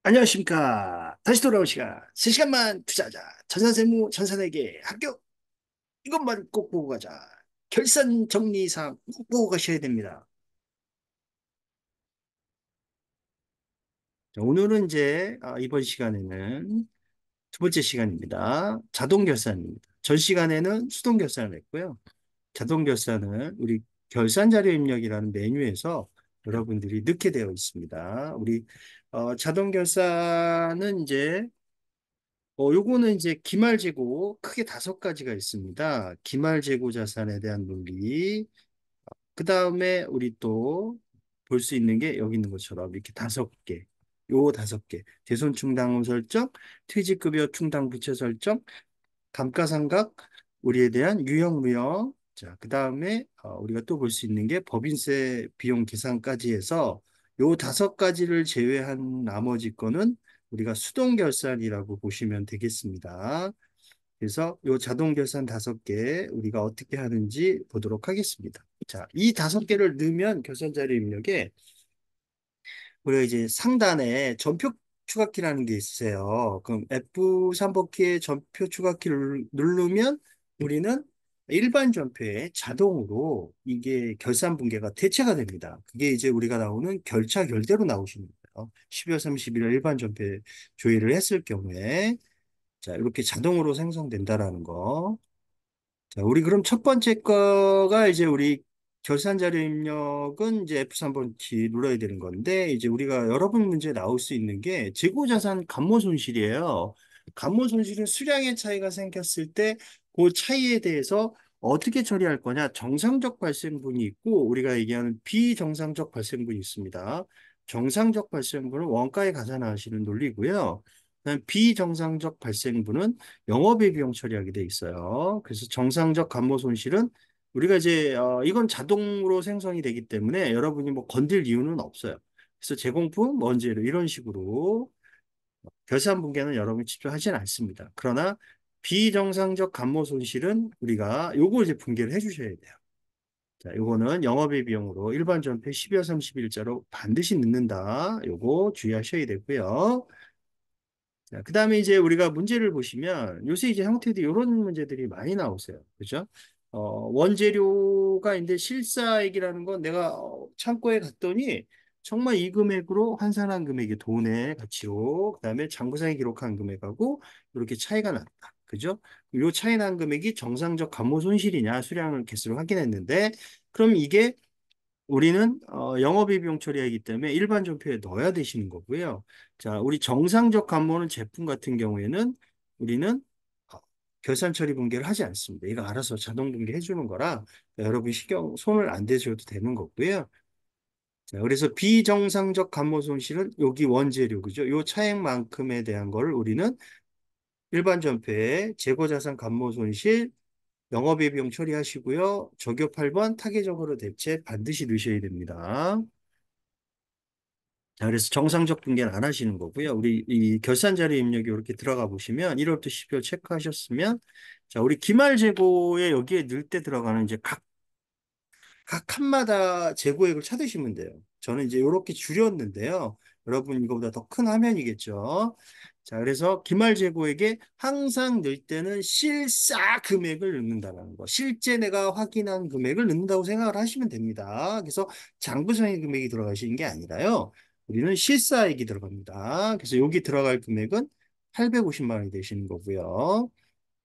안녕하십니까. 다시 돌아온 시간. 3시간만 투자하자. 전산세무 전산회계 합격. 이것만 꼭 보고 가자. 결산 정리사항 꼭 보고 가셔야 됩니다. 자, 오늘은 이제 이번 시간에는 두 번째 시간입니다. 자동 결산입니다. 전 시간에는 수동 결산을 했고요. 자동 결산은 우리 결산 자료 입력이라는 메뉴에서 여러분들이 넣게 되어 있습니다. 우리 자동 결산은 이제 요거는 이제 기말재고 크게 다섯 가지가 있습니다. 기말재고 자산에 대한 논리. 그 다음에 우리 또 볼 수 있는 게 여기 있는 것처럼 이렇게 다섯 개. 요 다섯 개. 대손충당금 설정, 퇴직급여 충당 부채 설정, 감가상각, 우리에 대한 유형무형. 자, 그 다음에 우리가 또 볼 수 있는 게 법인세 비용 계산까지 해서 요 다섯 가지를 제외한 나머지 거는 우리가 수동 결산이라고 보시면 되겠습니다. 그래서 요 자동 결산 다섯 개 우리가 어떻게 하는지 보도록 하겠습니다. 자, 이 다섯 개를 넣으면 결산 자료 입력에 우리가 이제 상단에 전표 추가키라는 게 있어요. 그럼 F3번키의 전표 추가키를 누르면 우리는 일반 전표에 자동으로 이게 결산 분계가 대체가 됩니다. 그게 이제 우리가 나오는 결차 결대로 나오시는 거예요. 12월 30일 일반 전표에 조회를 했을 경우에 자, 이렇게 자동으로 생성된다라는 거. 자, 우리 그럼 첫 번째 거가 이제 우리 결산 자료 입력은 이제 F3번 키 눌러야 되는 건데, 이제 우리가 여러분 문제에 나올 수 있는 게 재고자산 감모 손실이에요. 감모 손실은 수량의 차이가 생겼을 때 그 차이에 대해서 어떻게 처리할 거냐? 정상적 발생분이 있고, 우리가 얘기하는 비정상적 발생분이 있습니다. 정상적 발생분은 원가에 가산하시는 논리고요. 그다음 비정상적 발생분은 영업의 비용 처리하게 돼 있어요. 그래서 정상적 감모 손실은 우리가 이제 이건 자동으로 생성이 되기 때문에 여러분이 뭐 건들 이유는 없어요. 그래서 제공품, 먼지를 이런 식으로 결산 분계는 여러분이 직접 하진 않습니다. 그러나 비정상적 감모 손실은 우리가 요거 이제 분계를 해주셔야 돼요. 자, 요거는 영업의 비용으로 일반 전폐 12월 30일자로 반드시 넣는다. 요거 주의하셔야 되고요. 자, 그 다음에 이제 우리가 문제를 보시면 요새 이제 형태도 이런 문제들이 많이 나오세요. 그죠? 원재료가 이제 실사액이라는 건 내가 창고에 갔더니 정말 이 금액으로 환산한 금액이 돈의 가치로 그다음에 장부상에 기록한 금액하고 이렇게 차이가 났다. 그죠? 요 차이 난 금액이 정상적 감모 손실이냐 수량을 개수를 확인했는데 그럼 이게 우리는 영업이 비용 처리하기 때문에 일반 전표에 넣어야 되시는 거고요. 자, 우리 정상적 감모는 제품 같은 경우에는 우리는 어, 결산 처리 분계를 하지 않습니다. 이거 알아서 자동 분계해 주는 거라 여러분 신경 손을 안 대셔도 되는 거고요. 자, 그래서 비정상적 감모 손실은 여기 원재료 그죠? 요 차액만큼에 대한 거를 우리는 일반 전표에 재고자산 감모 손실 영업의 비용 처리하시고요. 적용 8번 타겟적으로 대체 반드시 넣으셔야 됩니다. 자, 그래서 정상적 분계는 안 하시는 거고요. 우리 이 결산 자료 입력이 이렇게 들어가 보시면 1월부터 12월 체크하셨으면 자, 우리 기말 재고에 여기에 넣을 때 들어가는 이제 각 칸마다 재고액을 찾으시면 돼요. 저는 이제 이렇게 줄였는데요. 여러분 이거보다 더 큰 화면이겠죠. 자, 그래서 기말 재고액에 항상 넣을 때는 실사 금액을 넣는다는 거. 실제 내가 확인한 금액을 넣는다고 생각을 하시면 됩니다. 그래서 장부상의 금액이 들어가시는 게 아니라요. 우리는 실사액이 들어갑니다. 그래서 여기 들어갈 금액은 850만 원이 되시는 거고요.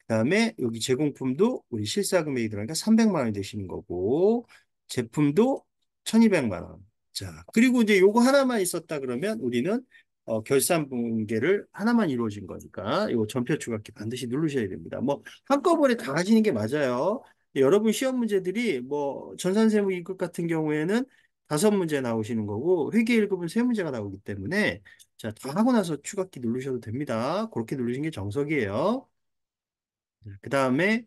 그다음에 여기 제공품도 우리 실사 금액이 들어가니까 300만 원이 되시는 거고 제품도 1200만 원. 자, 그리고 이제 요거 하나만 있었다 그러면 우리는 결산 분계를 하나만 이루어진 거니까 요 전표 추가키 반드시 누르셔야 됩니다. 뭐 한꺼번에 다 하시는 게 맞아요. 여러분 시험 문제들이 뭐 전산세무 2급 같은 경우에는 다섯 문제 나오시는 거고 회계 1급은 세 문제가 나오기 때문에 자, 다 하고 나서 추가키 누르셔도 됩니다. 그렇게 누르신 게 정석이에요. 그 다음에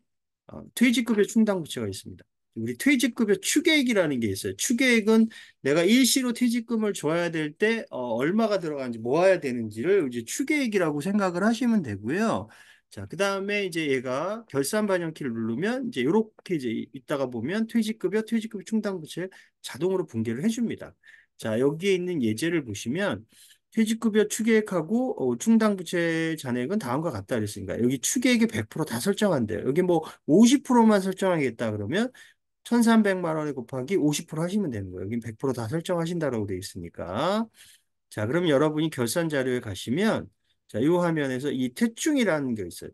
퇴직급여 충당 부채가 있습니다. 우리 퇴직급여 추계액이라는 게 있어요. 추계액은 내가 일시로 퇴직금을 줘야 될 때 얼마가 들어가는지 모아야 되는지를 이제 추계액이라고 생각을 하시면 되고요. 자, 그 다음에 이제 얘가 결산 반영키를 누르면 이제 이렇게 이제 있다가 보면 퇴직급여 충당 부채 자동으로 분계를 해줍니다. 자, 여기에 있는 예제를 보시면 퇴직급여 추계액하고 충당부채 잔액은 다음과 같다 그랬으니까 여기 추계액이 100%다 설정한대요. 여기 뭐 50%만 설정하겠다 그러면 1,300만 원에 곱하기 50% 하시면 되는 거예요. 여기 100%다 설정하신다라고 돼 있으니까. 자, 그럼 여러분이 결산 자료에 가시면 자, 이 화면에서 이 퇴충이라는 게 있어요.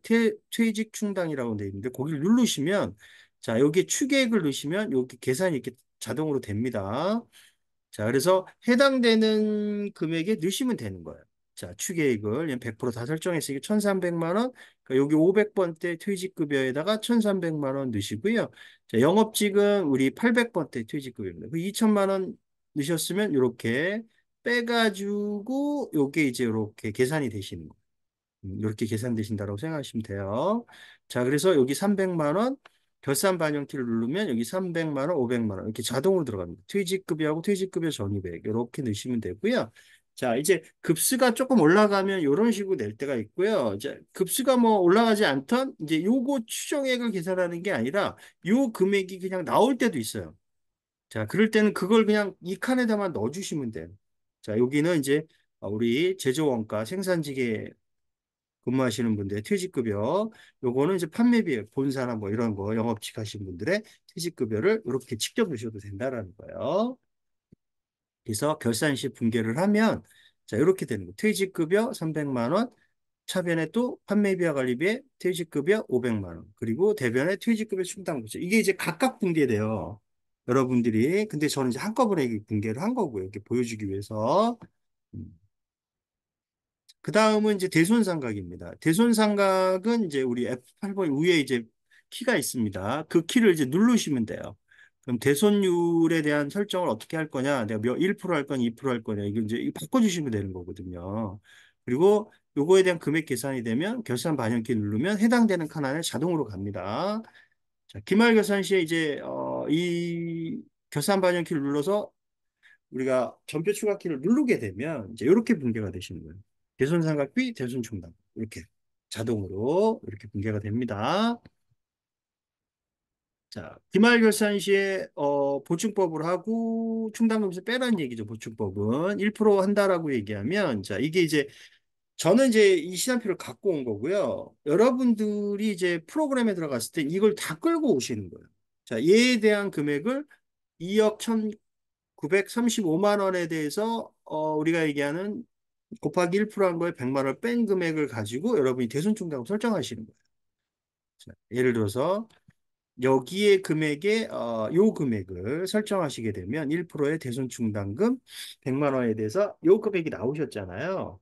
퇴직 충당이라고 돼 있는데 거기를 누르시면 자, 여기 추계액을 넣으시면 여기 계산이 이렇게 자동으로 됩니다. 자, 그래서 해당되는 금액에 넣으시면 되는 거예요. 자, 추계액을 100%다 설정했으니까 1,300만 원, 그러니까 여기 500번대 퇴직급여에다가 1,300만 원 넣으시고요. 자, 영업직은 우리 800번대 퇴직급여입니다. 그 2천만 원 넣으셨으면 이렇게 빼가지고 요게 이제 이렇게 계산이 되시는 거예요. 이렇게 계산되신다고 생각하시면 돼요. 자, 그래서 여기 300만 원 결산 반영키를 누르면 여기 300만 원, 500만 원 이렇게 자동으로 들어갑니다. 퇴직급여하고 퇴직급여 전입액 이렇게 넣으시면 되고요. 자, 이제 급수가 조금 올라가면 이런 식으로 낼 때가 있고요. 이제 급수가 뭐 올라가지 않던 이제 요거 추정액을 계산하는 게 아니라 요 금액이 그냥 나올 때도 있어요. 자, 그럴 때는 그걸 그냥 이 칸에다만 넣어주시면 돼요. 자, 여기는 이제 우리 제조원가 생산직에 근무하시는 분들의 퇴직급여, 요거는 이제 판매비, 본사나 뭐 이런 거 영업직 하시는 분들의 퇴직급여를 이렇게 직접 넣으셔도 된다라는 거예요. 그래서 결산 시 분계를 하면 자, 이렇게 되는 거예요. 퇴직급여 300만 원, 차변에 또 판매비와 관리비에 퇴직급여 500만 원, 그리고 대변에 퇴직급여 충당부채. 이게 이제 각각 분계돼요. 여러분들이. 근데 저는 이제 한꺼번에 이게 분계를 한 거고요. 이렇게 보여주기 위해서. 음. 그 다음은 이제 대손상각입니다. 대손상각은 이제 우리 F8번 위에 이제 키가 있습니다. 그 키를 이제 누르시면 돼요. 그럼 대손율에 대한 설정을 어떻게 할 거냐? 내가 1%할 거냐, 2%할 거냐? 이거 이제 바꿔주시면 되는 거거든요. 그리고 요거에 대한 금액 계산이 되면 결산 반영키 누르면 해당되는 칸 안에 자동으로 갑니다. 자, 기말 결산 시에 이제 이 결산 반영키를 눌러서 우리가 전표 추가키를 누르게 되면 이제 이렇게 분개가 되시는 거예요. 대손삼각비, 대손충당 이렇게 자동으로 이렇게 분개가 됩니다. 자, 기말결산 시에 보충법을 하고 충당금에서 빼라는 얘기죠. 보충법은 1% 한다라고 얘기하면 자 이게 이제 저는 이제 이 시간표를 갖고 온 거고요. 여러분들이 이제 프로그램에 들어갔을 때 이걸 다 끌고 오시는 거예요. 자, 얘에 대한 금액을 2억 1,935만 원에 대해서 우리가 얘기하는 곱하기 1%한 거에 100만 원 뺀 금액을 가지고 여러분이 대손충당금 설정하시는 거예요. 자, 예를 들어서 여기에 금액에 요 금액을 설정하시게 되면 1%의 대손충당금 100만 원에 대해서 요 금액이 나오셨잖아요.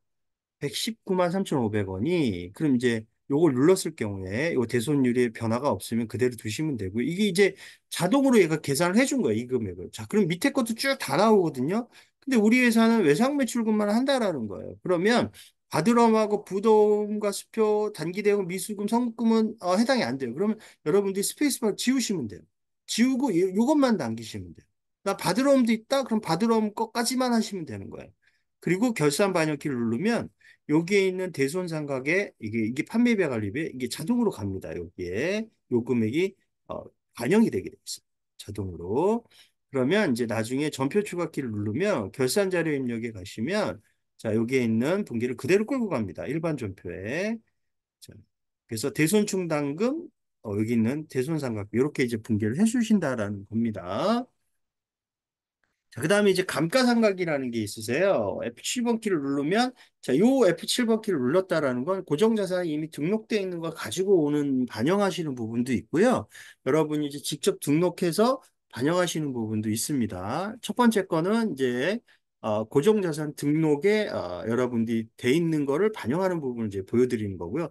119만 3,500원이 그럼 이제 요걸 눌렀을 경우에 요 대손율의 변화가 없으면 그대로 두시면 되고 이게 이제 자동으로 얘가 계산을 해준 거예요. 이 금액을. 자, 그럼 밑에 것도 쭉 다 나오거든요. 근데 우리 회사는 외상 매출금만 한다라는 거예요. 그러면 바드럼하고 부도금과 수표, 단기대금, 미수금, 성금은 해당이 안 돼요. 그러면 여러분들이 스페이스바 지우시면 돼요. 지우고 요것만 남기시면 돼요. 나 바드럼도 있다? 그럼 바드럼 것까지만 하시면 되는 거예요. 그리고 결산 반영키를 누르면 여기에 있는 대손상각에 이게 판매비와 관리비 이게 자동으로 갑니다. 여기에 요 금액이 어, 반영이 되게 돼 있어요. 자동으로. 그러면 이제 나중에 전표 추가키를 누르면 결산 자료 입력에 가시면 자 여기에 있는 분기를 그대로 끌고 갑니다. 일반 전표에. 자, 그래서 대손충당금 여기 있는 대손상각비 이렇게 이제 분기를 해주신다라는 겁니다. 자, 그 다음에 이제 감가상각이라는 게 있으세요. F7번 키를 누르면, 자, 요 F7번 키를 눌렀다라는 건 고정자산이 이미 등록되어 있는 걸 가지고 오는 반영하시는 부분도 있고요. 여러분이 이제 직접 등록해서 반영하시는 부분도 있습니다. 첫 번째 거는 이제, 고정자산 등록에, 여러분들이 돼 있는 거를 반영하는 부분을 이제 보여드리는 거고요.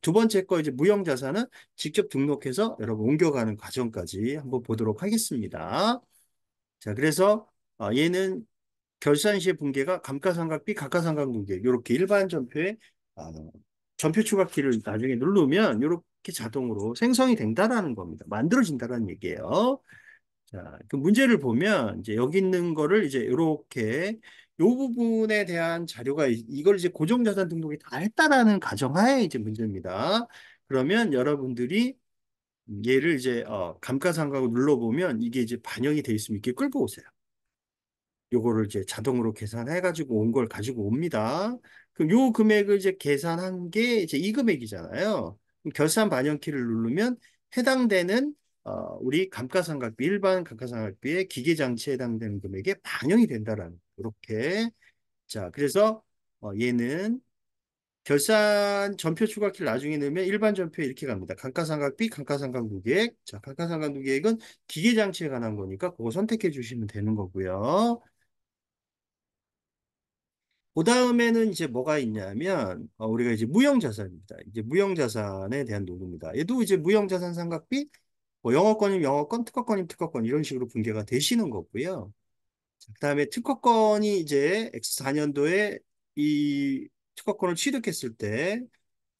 두 번째 거 이제 무형자산은 직접 등록해서 여러분 옮겨가는 과정까지 한번 보도록 하겠습니다. 자, 그래서 얘는 결산 시의 분계가 감가상각비, 각하상각분계 이렇게 일반 전표에 전표 추가키를 나중에 누르면 이렇게 자동으로 생성이 된다라는 겁니다. 만들어진다라는 얘기예요. 자, 그 문제를 보면 이제 여기 있는 거를 이제 이렇게 요 부분에 대한 자료가 이걸 이제 고정자산 등록이 다 했다라는 가정하에 이제 문제입니다. 그러면 여러분들이 얘를 이제 감가상각을 눌러보면 이게 이제 반영이 돼 있으면 이렇게 끌고 오세요. 요거를 이제 자동으로 계산해가지고 온 걸 가지고 옵니다. 그럼 요 금액을 이제 계산한 게 이제 이 금액이잖아요. 그럼 결산 반영키를 누르면 해당되는 우리 감가상각비, 일반 감가상각비의 기계장치에 해당되는 금액에 반영이 된다라는 이렇게. 자, 그래서 얘는 결산 전표 추가키를 나중에 넣으면 일반 전표에 이렇게 갑니다. 감가상각비, 감가상각 누계액. 자, 감가상각 누계액은 기계장치에 관한 거니까 그거 선택해 주시면 되는 거고요. 그 다음에는 이제 뭐가 있냐면 우리가 이제 무형자산입니다. 이제 무형자산에 대한 노고입니다. 얘도 이제 무형자산 상각비, 뭐 영어권이면 영어권, 특허권이면 특허권 이런 식으로 분개가 되시는 거고요. 그다음에 특허권이 이제 X4년도에 이 특허권을 취득했을 때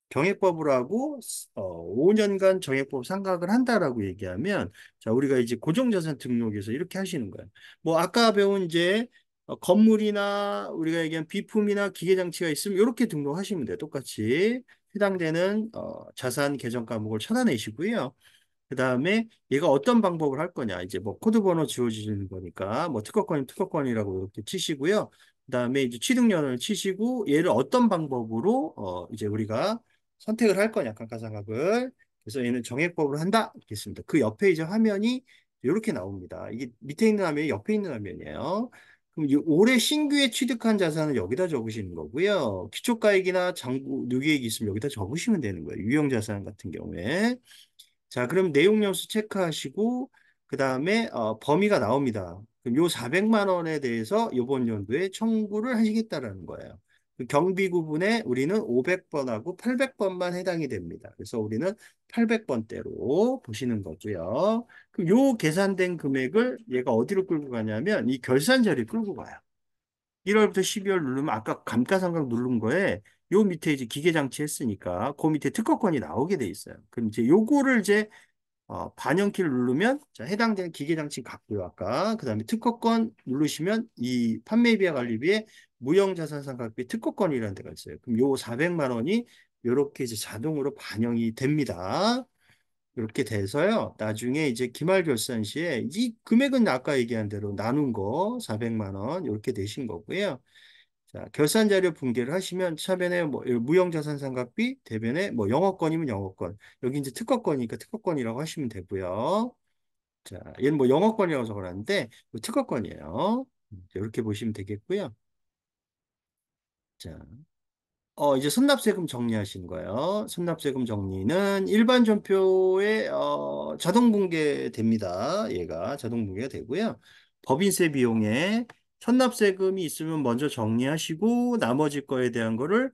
경액법을 하고 5년간 정액법 상각을 한다라고 얘기하면 자 우리가 이제 고정자산 등록에서 이렇게 하시는 거예요. 뭐 아까 배운 이제 건물이나 우리가 얘기한 비품이나 기계장치가 있으면 이렇게 등록하시면 돼요. 똑같이 해당되는 자산 계정 과목을 찾아내시고요. 그 다음에 얘가 어떤 방법을 할 거냐. 이제 뭐 코드 번호 지워주는 거니까 뭐 특허권이면 특허권이라고 이렇게 치시고요. 그 다음에 이제 취득년을 치시고 얘를 어떤 방법으로 이제 우리가 선택을 할 거냐. 감가상각을. 그래서 얘는 정액법으로 한다. 이렇게 있습니다. 그 옆에 이제 화면이 이렇게 나옵니다. 이게 밑에 있는 화면이 옆에 있는 화면이에요. 그럼 올해 신규에 취득한 자산은 여기다 적으시는 거고요. 기초가액이나 장부 누계액이 있으면 여기다 적으시면 되는 거예요. 유형자산 같은 경우에. 자, 그럼 내용 연수 체크하시고 그 다음에 범위가 나옵니다. 그럼 요 400만 원에 대해서 이번 연도에 청구를 하시겠다라는 거예요. 그 경비 구분에 우리는 500번하고 800번만 해당이 됩니다. 그래서 우리는 800번대로 보시는 거고요. 그럼 요 계산된 금액을 얘가 어디로 끌고 가냐면 이 결산 자리에 끌고 가요. 1월부터 12월 누르면 아까 감가상각 누른 거에 요 밑에 이제 기계장치 했으니까 그 밑에 특허권이 나오게 돼 있어요. 그럼 이제 요거를 이제 반영키를 누르면 자, 해당되는 기계장치 같고요. 아까 그다음에 특허권 누르시면 이 판매비와 관리비에 무형자산상각비 특허권이라는 데가 있어요. 그럼 요 400만 원이 이렇게 이제 자동으로 반영이 됩니다. 이렇게 돼서요. 나중에 이제 기말결산 시에 이 금액은 아까 얘기한 대로 나눈 거 400만 원 이렇게 되신 거고요. 자, 결산 자료 분개를 하시면 차변에 뭐 무형자산 상각비, 대변에 뭐 영어권이면 영어권, 여기 이제 특허권이니까 특허권이라고 하시면 되고요. 자, 얘는 뭐 영어권이라고 적어놨는데 특허권이에요. 이렇게 보시면 되겠고요. 자, 이제 선납세금 정리하시는 거예요. 선납세금 정리는 일반 전표에 자동 분계됩니다. 얘가 자동 분계가 되고요. 법인세 비용에 선납세금이 있으면 먼저 정리하시고 나머지 거에 대한 거를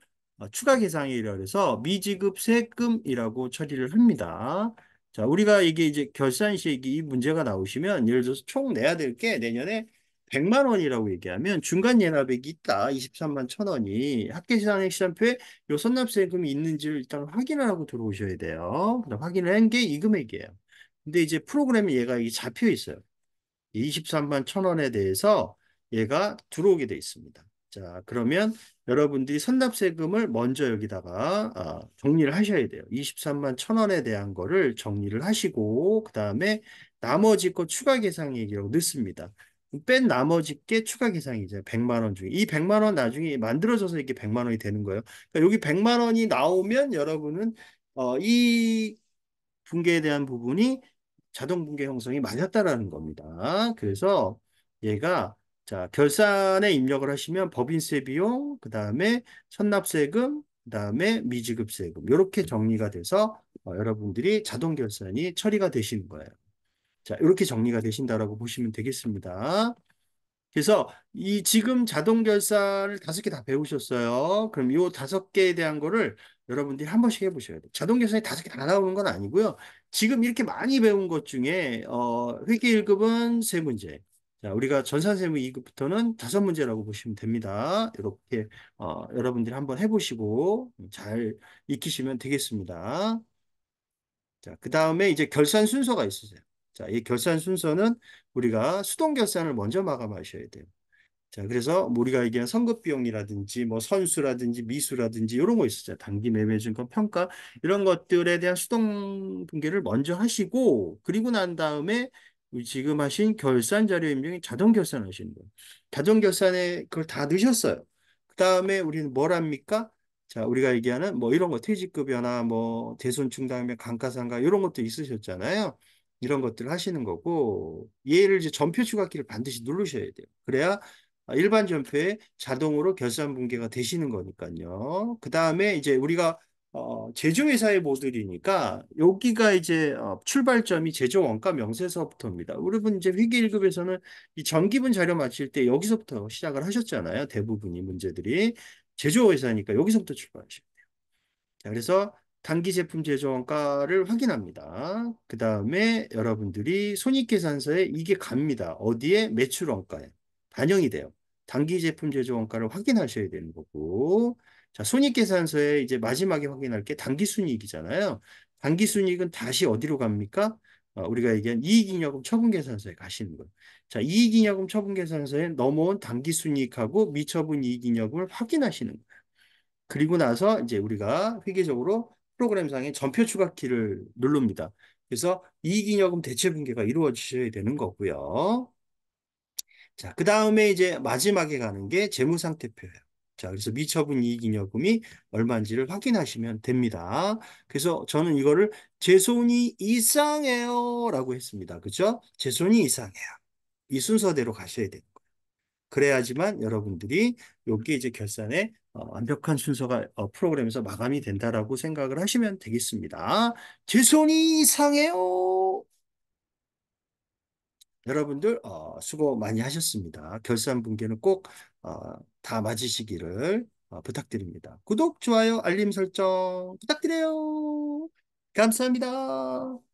추가 계상이라 해서 미지급 세금이라고 처리를 합니다. 자, 우리가 이게 이제 결산 시에 이 문제가 나오시면 예를 들어서 총 내야 될 게 내년에 100만 원이라고 얘기하면 중간 예납액이 있다. 23만 1천 원이 합계시장액 시장표에 요 선납세금이 있는지를 일단 확인을 하고 들어오셔야 돼요. 그다음 확인을 한 게 이 금액이에요. 근데 이제 프로그램에 얘가 이게 잡혀 있어요. 23만 1천 원에 대해서 얘가 들어오게 돼 있습니다. 자, 그러면 여러분들이 선납세금을 먼저 여기다가 정리를 하셔야 돼요. 23만 1천 원에 대한 거를 정리를 하시고 그 다음에 나머지 거 추가 계상액이라고 넣습니다. 뺀 나머지 게 추가 계상이죠. 100만 원 중에. 이 100만 원 나중에 만들어져서 이게 100만 원이 되는 거예요. 그러니까 여기 100만 원이 나오면 여러분은 이 붕괴에 대한 부분이 자동 붕괴 형성이 맞았다라는 겁니다. 그래서 얘가 자 결산에 입력을 하시면 법인세 비용, 그 다음에 선납세금, 그 다음에 미지급세금 이렇게 정리가 돼서 여러분들이 자동 결산이 처리가 되시는 거예요. 자 이렇게 정리가 되신다라고 보시면 되겠습니다. 그래서 이 지금 자동 결산을 5개 다 배우셨어요. 그럼 이 5개에 대한 거를 여러분들이 한 번씩 해보셔야 돼요. 자동 결산이 5개 다 나오는 건 아니고요. 지금 이렇게 많이 배운 것 중에 회계 1급은 3문제. 자, 우리가 전산세무 2급부터는 5문제라고 보시면 됩니다. 이렇게 여러분들이 한번 해보시고 잘 익히시면 되겠습니다. 자, 그 다음에 이제 결산 순서가 있으세요. 자, 이 결산 순서는 우리가 수동 결산을 먼저 마감하셔야 돼요. 자, 그래서 뭐 우리가 얘기한 선급 비용이라든지 뭐 선수라든지 미수라든지 이런 거 있었잖아요. 단기 매매 증권 평가 이런 것들에 대한 수동 분계를 먼저 하시고 그리고 난 다음에 지금 하신 결산 자료 입력이 자동 결산하시는 거예요. 자동 결산에 그걸 다 넣으셨어요. 그 다음에 우리는 뭘 합니까? 자, 우리가 얘기하는 뭐 이런 거 퇴직급여나 뭐 대손 충당면 감가상각 이런 것도 있으셨잖아요. 이런 것들을 하시는 거고 얘를 이제 전표 추가키를 반드시 누르셔야 돼요. 그래야 일반 전표에 자동으로 결산 분계가 되시는 거니까요. 그 다음에 이제 우리가 제조회사의 모듈이니까 여기가 이제 출발점이 제조 원가 명세서부터입니다. 여러분 이제 회계 1급에서는 이 전기분 자료 맞힐 때 여기서부터 시작을 하셨잖아요. 대부분이 문제들이 제조회사니까 여기서부터 출발하셔요. 자, 그래서 단기 제품 제조 원가를 확인합니다. 그 다음에 여러분들이 손익계산서에 이게 갑니다. 어디에? 매출 원가에 반영이 돼요. 단기 제품 제조 원가를 확인하셔야 되는 거고. 자, 손익계산서에 이제 마지막에 확인할 게 단기순이익이잖아요. 단기순이익은 다시 어디로 갑니까? 우리가 얘기한 이익잉여금 처분계산서에 가시는 거예요. 자, 이익잉여금 처분계산서에 넘어온 단기순이익하고 미처분 이익잉여금을 확인하시는 거예요. 그리고 나서 이제 우리가 회계적으로 프로그램상의 전표 추가키를 누릅니다. 그래서 이익잉여금 대체분계가 이루어지셔야 되는 거고요. 자, 그 다음에 이제 마지막에 가는 게 재무상태표예요. 자, 그래서 미처분 이익잉여금이 얼마인지를 확인하시면 됩니다. 그래서 저는 이거를 제 손이 이상해요 라고 했습니다. 그죠? 제 손이 이상해요. 이 순서대로 가셔야 돼요. 그래야지만 여러분들이 여기 이제 결산에 완벽한 순서가 프로그램에서 마감이 된다라고 생각을 하시면 되겠습니다. 제 손이 상해요. 여러분들 수고 많이 하셨습니다. 결산 분계는 꼭 다 맞으시기를 부탁드립니다. 구독, 좋아요, 알림 설정 부탁드려요. 감사합니다.